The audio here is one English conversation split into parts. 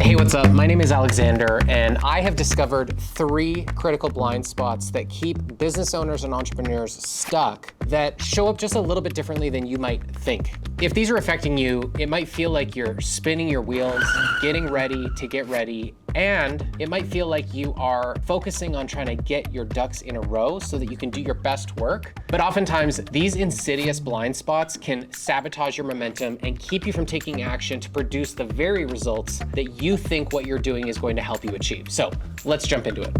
Hey, what's up? My name is Alexander, and I have discovered 3 critical blind spots that keep business owners and entrepreneurs stuck that show up just a little bit differently than you might think. If these are affecting you, it might feel like you're spinning your wheels, getting ready to get ready, and it might feel like you are focusing on trying to get your ducks in a row so that you can do your best work. But oftentimes, these insidious blind spots can sabotage your momentum and keep you from taking action to produce the very results that you think what you're doing is going to help you achieve. So let's jump into it.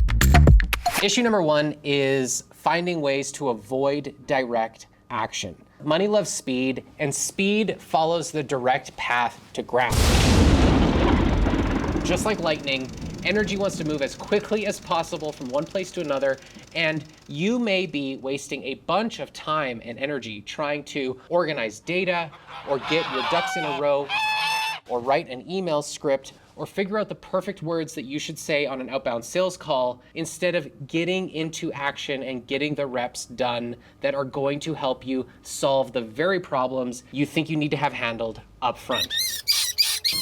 Issue number 1 is finding ways to avoid direct action. Money loves speed, and speed follows the direct path to ground. Just like lightning, energy wants to move as quickly as possible from one place to another, and you may be wasting a bunch of time and energy trying to organize data, or get your ducks in a row, or write an email script, or figure out the perfect words that you should say on an outbound sales call instead of getting into action and getting the reps done that are going to help you solve the very problems you think you need to have handled up front.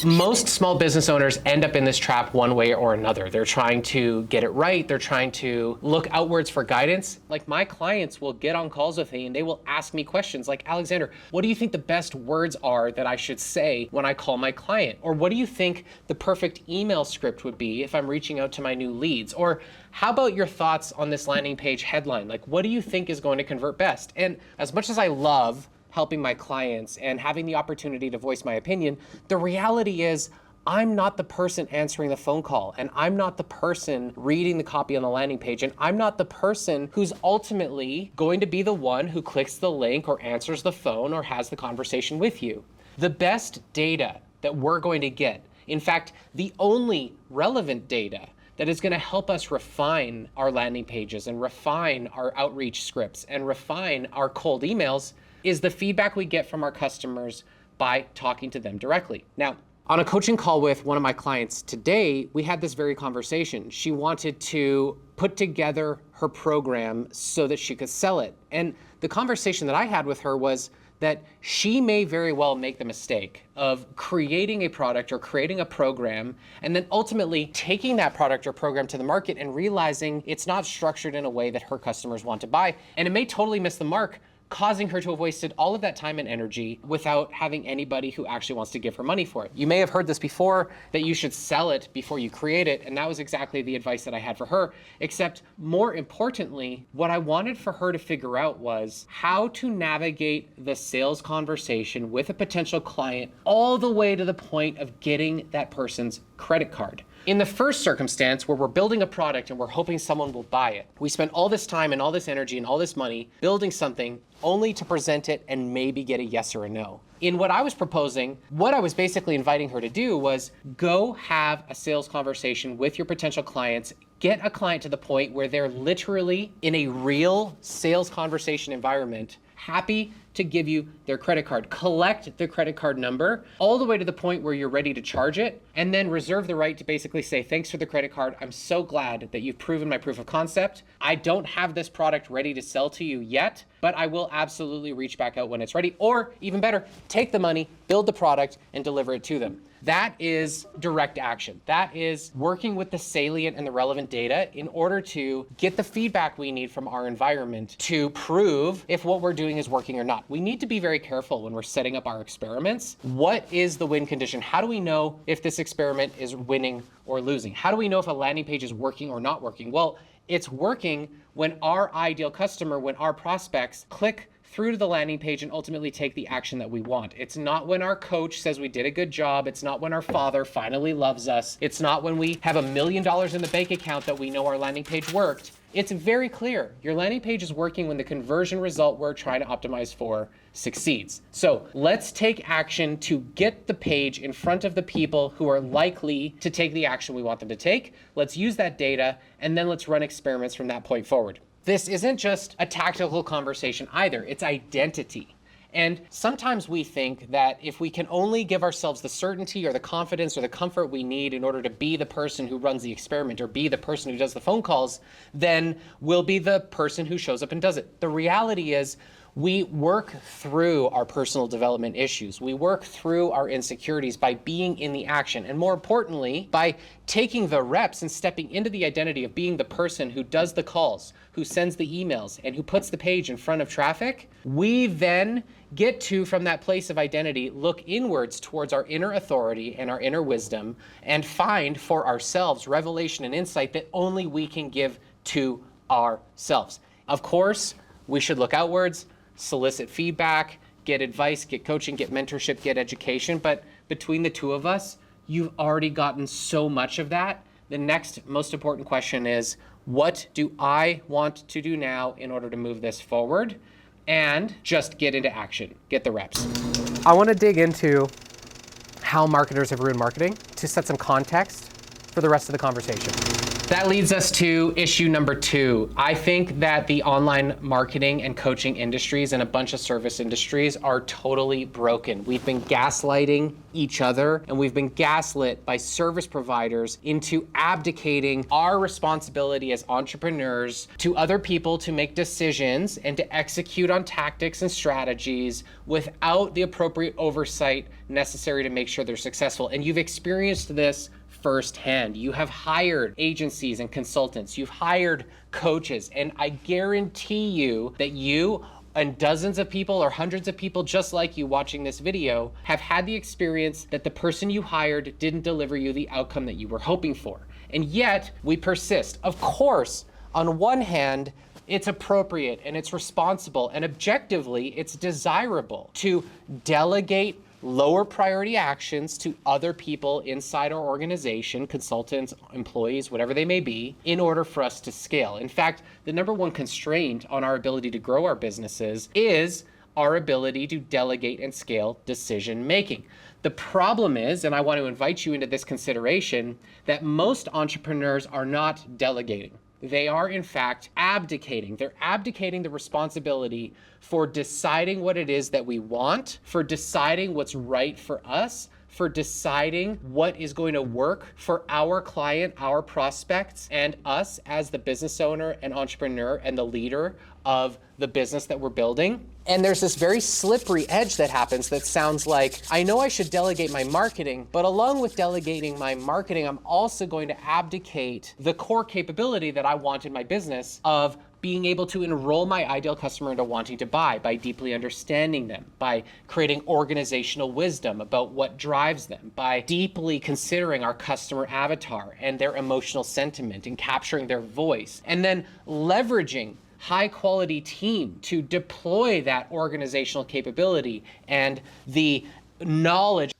Most small business owners end up in this trap one way or another. They're trying to get it right. They're trying to look outwards for guidance. Like, my clients will get on calls with me and they will ask me questions like, Alexander, what do you think the best words are that I should say when I call my client? Or what do you think the perfect email script would be if I'm reaching out to my new leads? Or how about your thoughts on this landing page headline? Like, what do you think is going to convert best? And as much as I love helping my clients and having the opportunity to voice my opinion, the reality is I'm not the person answering the phone call, and I'm not the person reading the copy on the landing page, and I'm not the person who's ultimately going to be the one who clicks the link or answers the phone or has the conversation with you. The best data that we're going to get, in fact, the only relevant data that is going to help us refine our landing pages and refine our outreach scripts and refine our cold emails, is the feedback we get from our customers by talking to them directly. Now, on a coaching call with one of my clients today, we had this very conversation. She wanted to put together her program so that she could sell it. And the conversation that I had with her was that she may very well make the mistake of creating a product or creating a program and then ultimately taking that product or program to the market and realizing it's not structured in a way that her customers want to buy. And it may totally miss the mark, causing her to have wasted all of that time and energy without having anybody who actually wants to give her money for it. You may have heard this before, that you should sell it before you create it, and that was exactly the advice that I had for her, except more importantly, what I wanted for her to figure out was how to navigate the sales conversation with a potential client all the way to the point of getting that person's credit card. In the first circumstance, where we're building a product and we're hoping someone will buy it, we spend all this time and all this energy and all this money building something only to present it and maybe get a yes or a no. In what I was proposing, what I was basically inviting her to do was go have a sales conversation with your potential clients, get a client to the point where they're literally in a real sales conversation environment, happy to give you their credit card, collect the credit card number all the way to the point where you're ready to charge it, and then reserve the right to basically say, thanks for the credit card. I'm so glad that you've proven my proof of concept. I don't have this product ready to sell to you yet, but I will absolutely reach back out when it's ready. Or even better, take the money, build the product, and deliver it to them. That is direct action. That is working with the salient and the relevant data in order to get the feedback we need from our environment to prove if what we're doing is working or not. We need to be very careful when we're setting up our experiments. What is the win condition? How do we know if this experiment is winning or losing? How do we know if a landing page is working or not working? Well, it's working when our ideal customer, when our prospects click through to the landing page and ultimately take the action that we want. It's not when our coach says we did a good job. It's not when our father finally loves us. It's not when we have $1 million in the bank account that we know our landing page worked. It's very clear. Your landing page is working when the conversion result we're trying to optimize for succeeds. So let's take action to get the page in front of the people who are likely to take the action we want them to take. Let's use that data, and then let's run experiments from that point forward. This isn't just a tactical conversation either, it's identity. And sometimes we think that if we can only give ourselves the certainty or the confidence or the comfort we need in order to be the person who runs the experiment or be the person who does the phone calls, then we'll be the person who shows up and does it. The reality is We work through our personal development issues. We work through our insecurities by being in the action. And more importantly, by taking the reps and stepping into the identity of being the person who does the calls, who sends the emails, and who puts the page in front of traffic, we then get to, from that place of identity, look inwards towards our inner authority and our inner wisdom and find for ourselves revelation and insight that only we can give to ourselves. Of course, we should look outwards, solicit feedback, get advice, get coaching, get mentorship, get education. But between the two of us, you've already gotten so much of that. The next most important question is, what do I want to do now in order to move this forward? And just get into action, get the reps. I want to dig into how marketers have ruined marketing to set some context for the rest of the conversation. That leads us to issue number 2. I think that the online marketing and coaching industries and a bunch of service industries are totally broken. We've been gaslighting each other, and we've been gaslit by service providers into abdicating our responsibility as entrepreneurs to other people to make decisions and to execute on tactics and strategies without the appropriate oversight necessary to make sure they're successful. And you've experienced this firsthand. You have hired agencies and consultants, you've hired coaches, and I guarantee you that you and dozens of people or hundreds of people just like you watching this video have had the experience that the person you hired didn't deliver you the outcome that you were hoping for. And yet we persist. Of course, on one hand, it's appropriate and it's responsible and objectively it's desirable to delegate lower priority actions to other people inside our organization, consultants, employees, whatever they may be, in order for us to scale. In fact, the number one constraint on our ability to grow our businesses is our ability to delegate and scale decision making. The problem is, and I want to invite you into this consideration, that most entrepreneurs are not delegating. They are, in fact, abdicating. They're abdicating the responsibility for deciding what it is that we want, for deciding what's right for us, for deciding what is going to work for our client, our prospects, and us as the business owner and entrepreneur and the leader of the business that we're building. And there's this very slippery edge that happens that sounds like, I know I should delegate my marketing, but along with delegating my marketing, I'm also going to abdicate the core capability that I want in my business of being able to enroll my ideal customer into wanting to buy by deeply understanding them, by creating organizational wisdom about what drives them, by deeply considering our customer avatar and their emotional sentiment and capturing their voice, and then leveraging high quality team to deploy that organizational capability and the knowledge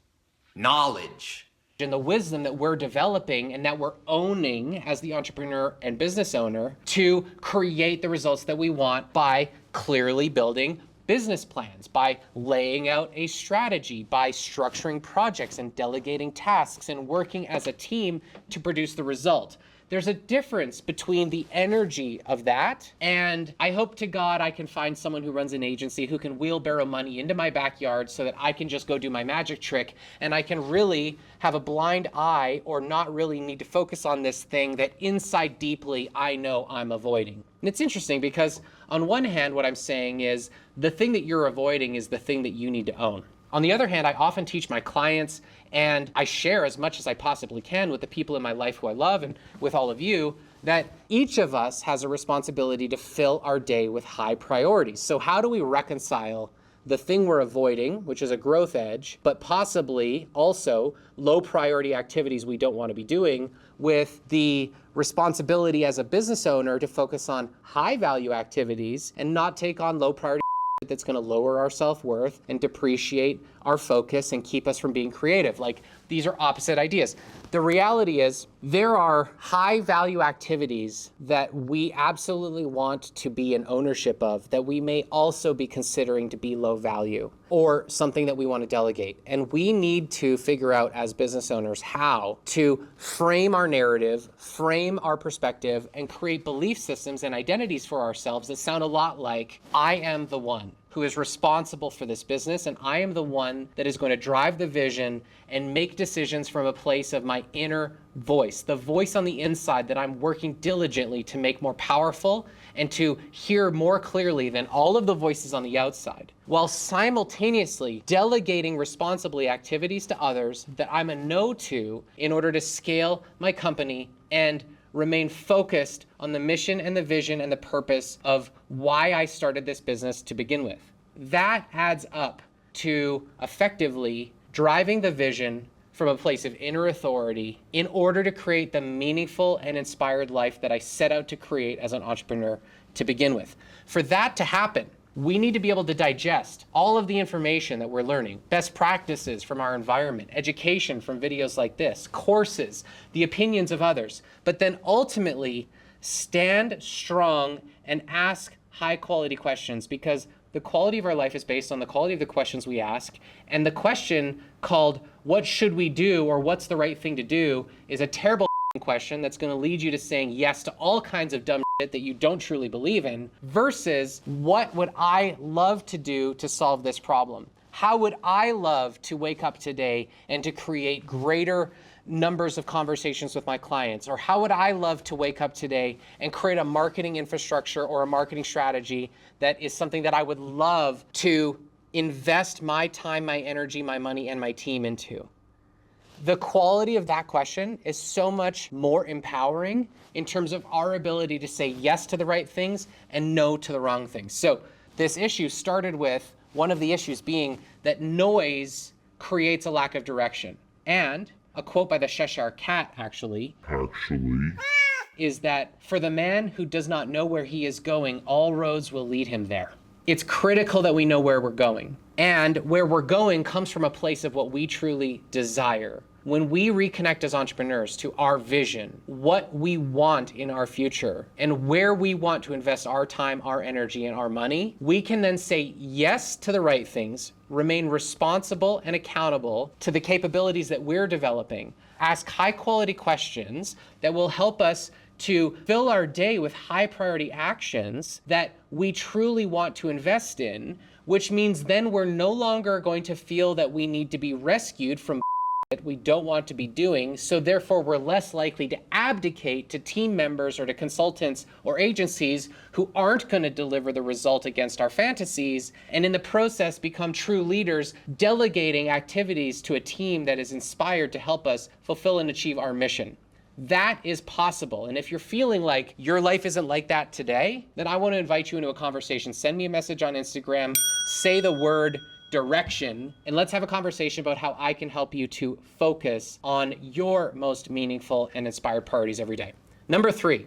and the wisdom that we're developing and that we're owning as the entrepreneur and business owner to create the results that we want by clearly building business plans, by laying out a strategy, by structuring projects and delegating tasks and working as a team to produce the result. There's a difference between the energy of that, and I hope to God I can find someone who runs an agency who can wheelbarrow money into my backyard so that I can just go do my magic trick and I can really have a blind eye or not really need to focus on this thing that inside deeply I know I'm avoiding. And it's interesting because on one hand, what I'm saying is the thing that you're avoiding is the thing that you need to own. On the other hand, I often teach my clients and I share as much as I possibly can with the people in my life who I love and with all of you that each of us has a responsibility to fill our day with high priorities. So how do we reconcile the thing we're avoiding, which is a growth edge, but possibly also low priority activities we don't want to be doing, with the responsibility as a business owner to focus on high value activities and not take on low priority that's going to lower our self-worth and depreciate our focus and keep us from being creative. Like, these are opposite ideas. The reality is there are high value activities that we absolutely want to be in ownership of that we may also be considering to be low value or something that we want to delegate. And we need to figure out as business owners how to frame our narrative, frame our perspective, and create belief systems and identities for ourselves that sound a lot like, I am the one. who is responsible for this business, and I am the one that is going to drive the vision and make decisions from a place of my inner voice, the voice on the inside that I'm working diligently to make more powerful and to hear more clearly than all of the voices on the outside, while simultaneously delegating responsibly activities to others that I'm a no to in order to scale my company and remain focused on the mission and the vision and the purpose of why I started this business to begin with. That adds up to effectively driving the vision from a place of inner authority in order to create the meaningful and inspired life that I set out to create as an entrepreneur to begin with. For that to happen, we need to be able to digest all of the information that we're learning, best practices from our environment, education from videos like this, courses, the opinions of others, but then ultimately stand strong and ask high quality questions, because the quality of our life is based on the quality of the questions we ask. And the question called, what should we do, or what's the right thing to do, is a terrible question that's going to lead you to saying yes to all kinds of dumb shit that you don't truly believe in, versus what would I love to do to solve this problem? How would I love to wake up today and to create greater numbers of conversations with my clients? Or how would I love to wake up today and create a marketing infrastructure or a marketing strategy that is something that I would love to invest my time, my energy, my money, and my team into? The quality of that question is so much more empowering in terms of our ability to say yes to the right things and no to the wrong things. So this issue started with one of the issues being that noise creates a lack of direction. And a quote by the Cheshire Cat actually is that, for the man who does not know where he is going, all roads will lead him there. It's critical that we know where we're going. And where we're going comes from a place of what we truly desire. When we reconnect as entrepreneurs to our vision, what we want in our future, and where we want to invest our time, our energy, and our money, we can then say yes to the right things, remain responsible and accountable to the capabilities that we're developing, ask high quality questions that will help us to fill our day with high priority actions that we truly want to invest in, which means then we're no longer going to feel that we need to be rescued from that we don't want to be doing, so therefore we're less likely to abdicate to team members or to consultants or agencies who aren't going to deliver the result against our fantasies, and in the process become true leaders, delegating activities to a team that is inspired to help us fulfill and achieve our mission. That is possible. And if you're feeling like your life isn't like that today, then I want to invite you into a conversation. Send me a message on Instagram, say the word direction, and let's have a conversation about how I can help you to focus on your most meaningful and inspired priorities every day. Number 3,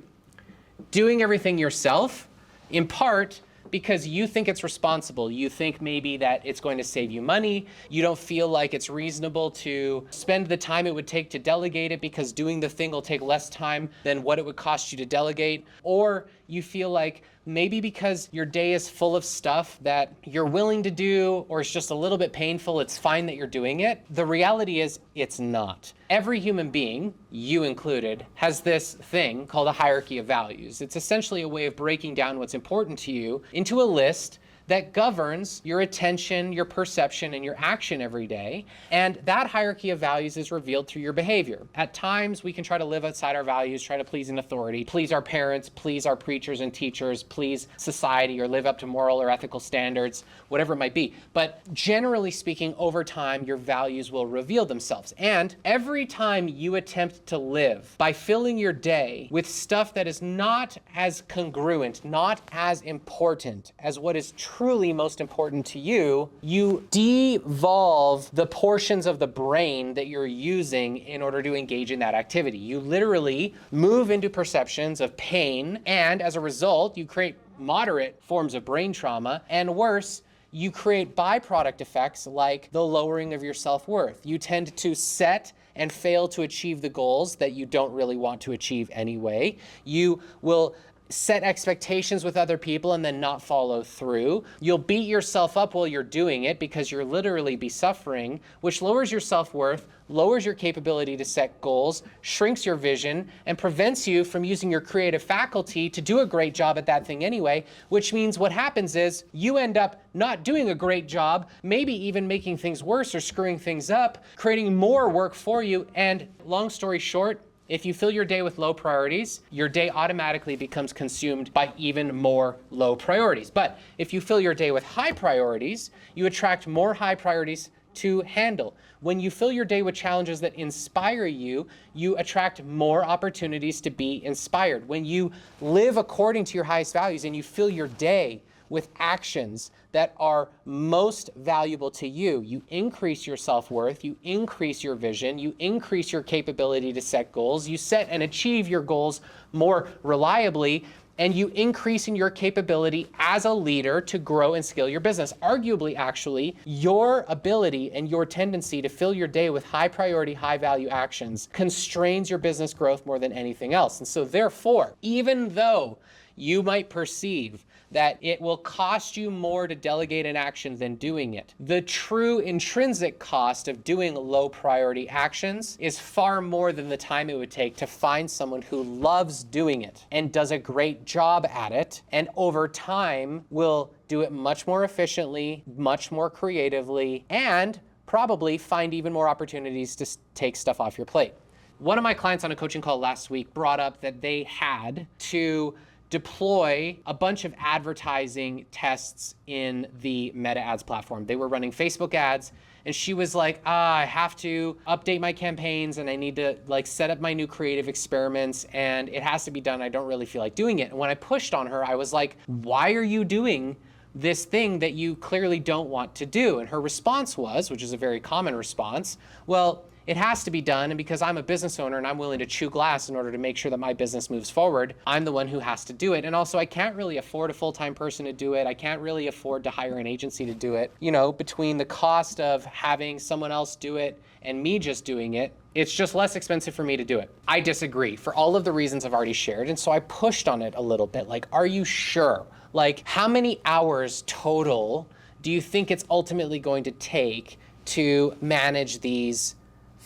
doing everything yourself, in part because you think it's responsible. You think maybe that it's going to save you money. You don't feel like it's reasonable to spend the time it would take to delegate it because doing the thing will take less time than what it would cost you to delegate. Or you feel like maybe because your day is full of stuff that you're willing to do, or it's just a little bit painful, it's fine that you're doing it. The reality is it's not. Every human being, you included, has this thing called a hierarchy of values. It's essentially a way of breaking down what's important to you into a list that governs your attention, your perception, and your action every day. And that hierarchy of values is revealed through your behavior. At times, we can try to live outside our values, try to please an authority, please our parents, please our preachers and teachers, please society, or live up to moral or ethical standards, whatever it might be. But generally speaking, over time, your values will reveal themselves. And every time you attempt to live by filling your day with stuff that is not as congruent, not as important as what is truly most important to you, you devolve the portions of the brain that you're using in order to engage in that activity. You literally move into perceptions of pain, and as a result, you create moderate forms of brain trauma, and worse, you create byproduct effects like the lowering of your self-worth. You tend to set and fail to achieve the goals that you don't really want to achieve anyway. You will set expectations with other people and then not follow through. You'll beat yourself up while you're doing it because you'll literally be suffering, which lowers your self-worth, lowers your capability to set goals, shrinks your vision, and prevents you from using your creative faculty to do a great job at that thing anyway, which means what happens is you end up not doing a great job, maybe even making things worse or screwing things up, creating more work for you, and long story short, if you fill your day with low priorities, your day automatically becomes consumed by even more low priorities. But if you fill your day with high priorities, you attract more high priorities to handle. When you fill your day with challenges that inspire you, you attract more opportunities to be inspired. When you live according to your highest values and you fill your day with actions that are most valuable to you, you increase your self-worth, you increase your vision, you increase your capability to set goals, you set and achieve your goals more reliably, and you increase in your capability as a leader to grow and scale your business. Arguably, actually, your ability and your tendency to fill your day with high priority, high value actions constrains your business growth more than anything else. And so therefore, even though you might perceive that it will cost you more to delegate an action than doing it, the true intrinsic cost of doing low priority actions is far more than the time it would take to find someone who loves doing it and does a great job at it, and over time will do it much more efficiently, much more creatively, and probably find even more opportunities to take stuff off your plate. One of my clients on a coaching call last week brought up that they had to deploy a bunch of advertising tests in the Meta ads platform. They were running Facebook ads, and she was like, I have to update my campaigns and I need to set up my new creative experiments, and it has to be done. I don't really feel like doing it. And when I pushed on her, I was like, why are you doing this thing that you clearly don't want to do? And her response was, which is a very common response, well, it has to be done, and because I'm a business owner and I'm willing to chew glass in order to make sure that my business moves forward, I'm the one who has to do it. And also, I can't really afford a full-time person to do it. I can't really afford to hire an agency to do it. You know, between the cost of having someone else do it and me just doing it, it's just less expensive for me to do it. I disagree for all of the reasons I've already shared. And so I pushed on it a little bit. Like, are you sure? Like, how many hours total do you think it's ultimately going to take to manage these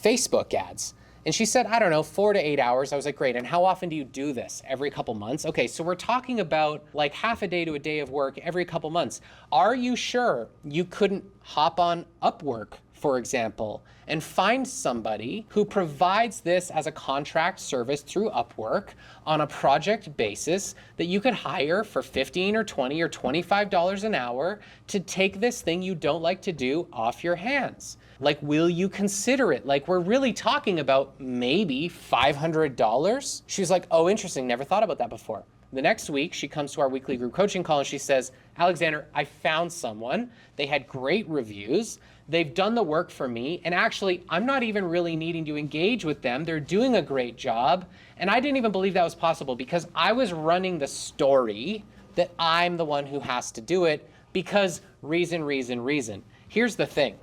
Facebook ads? And she said, I don't know, 4 to 8 hours. I was like, great. And how often do you do this? Every couple months? Okay, so we're talking about like half a day to a day of work every couple months. Are you sure you couldn't hop on Upwork, for example, and find somebody who provides this as a contract service through Upwork on a project basis that you could hire for $15 or $20 or $25 an hour to take this thing you don't like to do off your hands? Like, will you consider it? Like, we're really talking about maybe $500. She was like, oh, interesting. Never thought about that before. The next week, she comes to our weekly group coaching call and she says, Alexander, I found someone. They had great reviews. They've done the work for me. And actually, I'm not even really needing to engage with them. They're doing a great job. And I didn't even believe that was possible because I was running the story that I'm the one who has to do it because reason. Here's the thing.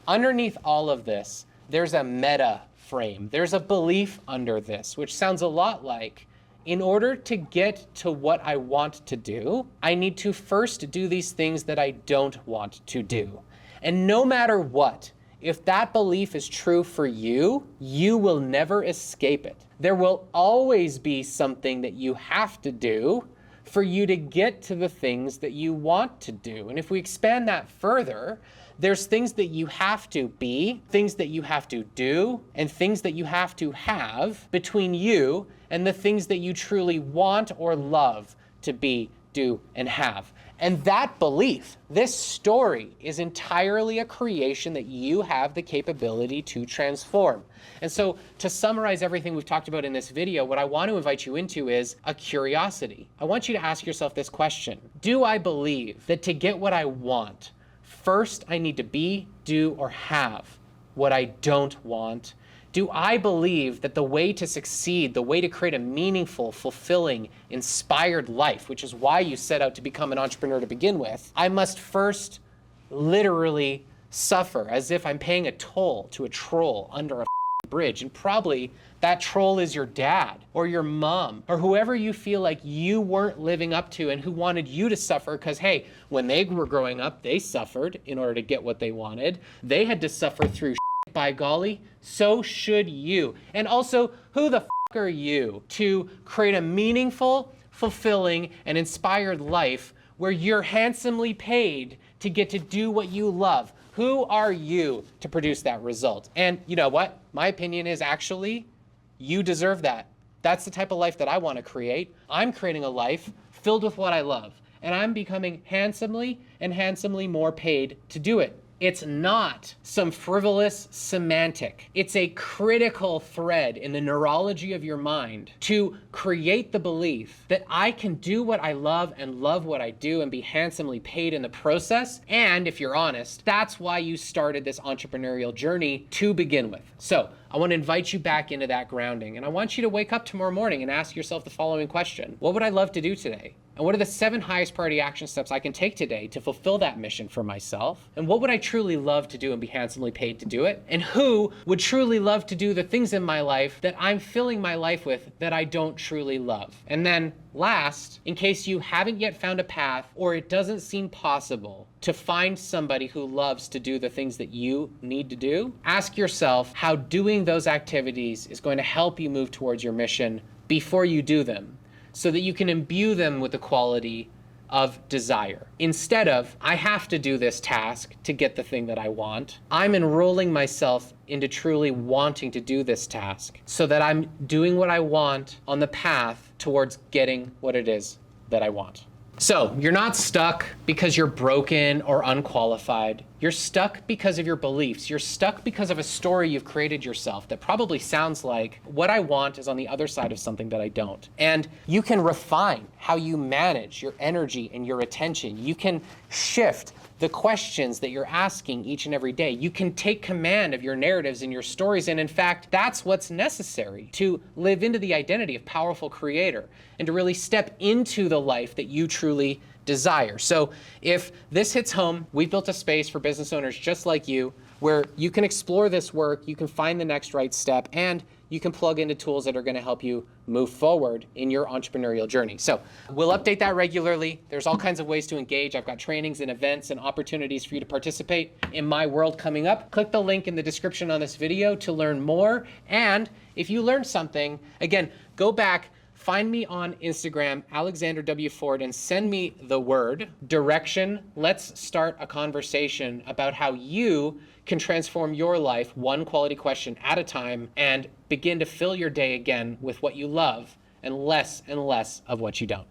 Underneath all of this, there's a meta frame. There's a belief under this, which sounds a lot like, in order to get to what I want to do, I need to first do these things that I don't want to do. And no matter what, if that belief is true for you, you will never escape it. There will always be something that you have to do for you to get to the things that you want to do. And if we expand that further, there's things that you have to be, things that you have to do, and things that you have to have between you and the things that you truly want or love to be, do, and have. And that belief, this story, is entirely a creation that you have the capability to transform. And so to summarize everything we've talked about in this video, what I want to invite you into is a curiosity. I want you to ask yourself this question. Do I believe that to get what I want, first I need to be, do, or have what I don't want? Do I believe that the way to succeed, the way to create a meaningful, fulfilling, inspired life, which is why you set out to become an entrepreneur to begin with, I must first literally suffer as if I'm paying a toll to a troll under a bridge. And probably that troll is your dad or your mom or whoever you feel like you weren't living up to and who wanted you to suffer because, hey, when they were growing up, they suffered in order to get what they wanted. They had to suffer through shit, by golly. So should you. And also, who the are you to create a meaningful, fulfilling, and inspired life where you're handsomely paid to get to do what you love? Who are you to produce that result? And you know what? My opinion is actually, you deserve that. That's the type of life that I want to create. I'm creating a life filled with what I love, and I'm becoming handsomely more paid to do it. It's not some frivolous semantic. It's a critical thread in the neurology of your mind to create the belief that I can do what I love and love what I do and be handsomely paid in the process. And if you're honest, that's why you started this entrepreneurial journey to begin with. So I want to invite you back into that grounding, and I want you to wake up tomorrow morning and ask yourself the following question. What would I love to do today? And what are the 7 highest priority action steps I can take today to fulfill that mission for myself? And what would I truly love to do and be handsomely paid to do it? And who would truly love to do the things in my life that I'm filling my life with that I don't truly love? And then last, in case you haven't yet found a path or it doesn't seem possible to find somebody who loves to do the things that you need to do, ask yourself how doing those activities is going to help you move towards your mission before you do them, so that you can imbue them with the quality of desire. Instead of, I have to do this task to get the thing that I want, I'm enrolling myself into truly wanting to do this task so that I'm doing what I want on the path towards getting what it is that I want. So you're not stuck because you're broken or unqualified. You're stuck because of your beliefs. You're stuck because of a story you've created yourself that probably sounds like what I want is on the other side of something that I don't. And you can refine how you manage your energy and your attention. You can shift the questions that you're asking each and every day. You can take command of your narratives and your stories. And in fact, that's what's necessary to live into the identity of powerful creator and to really step into the life that you truly desire. So if this hits home, we've built a space for business owners just like you where you can explore this work, you can find the next right step, and you can plug into tools that are going to help you move forward in your entrepreneurial journey. So we'll update that regularly. There's all kinds of ways to engage. I've got trainings and events and opportunities for you to participate in my world coming up. Click the link in the description on this video to learn more. And if you learned something, again, go back, find me on Instagram, Alexander W. Ford, and send me the word direction. Let's start a conversation about how you can transform your life one quality question at a time and begin to fill your day again with what you love and less of what you don't.